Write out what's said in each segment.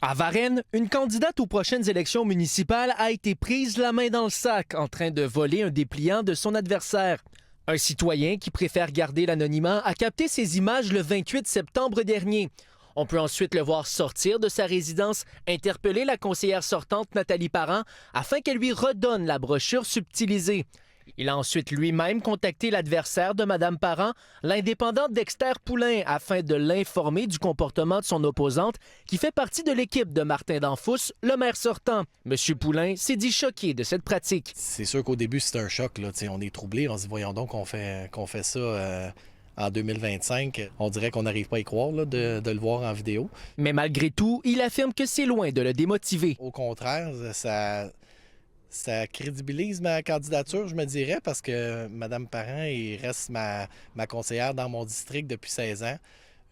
À Varennes, une candidate aux prochaines élections municipales a été prise la main dans le sac en train de voler un dépliant de son adversaire. Un citoyen qui préfère garder l'anonymat a capté ces images le 28 septembre dernier. On peut ensuite le voir sortir de sa résidence, interpeller la conseillère sortante Nathalie Parent afin qu'elle lui redonne la brochure subtilisée. Il a ensuite lui-même contacté l'adversaire de Mme Parent, l'indépendant Dexter Poulain, afin de l'informer du comportement de son opposante, qui fait partie de l'équipe de Martin Danfous, le maire sortant. M. Poulain s'est dit choqué de cette pratique. C'est sûr qu'au début, c'est un choc. Là. On est troublé. On se dit, voyons donc qu'on fait ça en 2025. On dirait qu'on n'arrive pas à y croire là, de le voir en vidéo. Mais malgré tout, il affirme que c'est loin de le démotiver. Au contraire, ça crédibilise ma candidature, je me dirais, parce que Mme Parent reste ma conseillère dans mon district depuis 16 ans.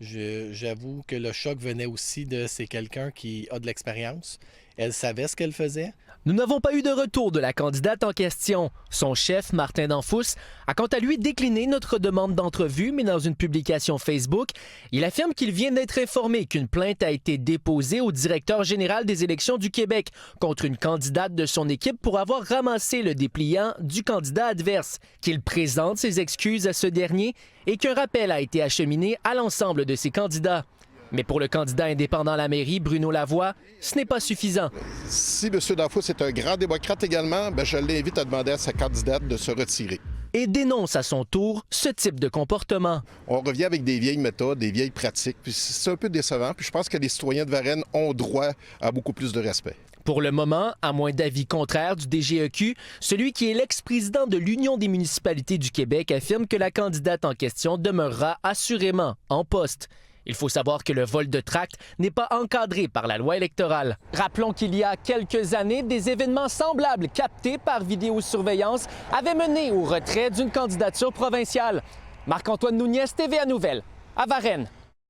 J'avoue que le choc venait aussi de c'est quelqu'un qui a de l'expérience. Elle savait ce qu'elle faisait. Nous n'avons pas eu de retour de la candidate en question. Son chef, Martin Danfous, a quant à lui décliné notre demande d'entrevue, mais dans une publication Facebook, il affirme qu'il vient d'être informé qu'une plainte a été déposée au directeur général des élections du Québec contre une candidate de son équipe pour avoir ramassé le dépliant du candidat adverse, qu'il présente ses excuses à ce dernier et qu'un rappel a été acheminé à l'ensemble de ses candidats. Mais pour le candidat indépendant à la mairie, Bruno Lavoie, ce n'est pas suffisant. Si M. Danfous est un grand démocrate également, je l'invite à demander à sa candidate de se retirer. Et dénonce à son tour ce type de comportement. On revient avec des vieilles méthodes, des vieilles pratiques, puis c'est un peu décevant. Puis je pense que les citoyens de Varennes ont droit à beaucoup plus de respect. Pour le moment, à moins d'avis contraires du DGEQ, celui qui est l'ex-président de l'Union des municipalités du Québec affirme que la candidate en question demeurera assurément en poste. Il faut savoir que le vol de tracts n'est pas encadré par la loi électorale. Rappelons qu'il y a quelques années, des événements semblables captés par vidéosurveillance avaient mené au retrait d'une candidature provinciale. Marc-Antoine Nouniez, TVA Nouvelles, à Varennes.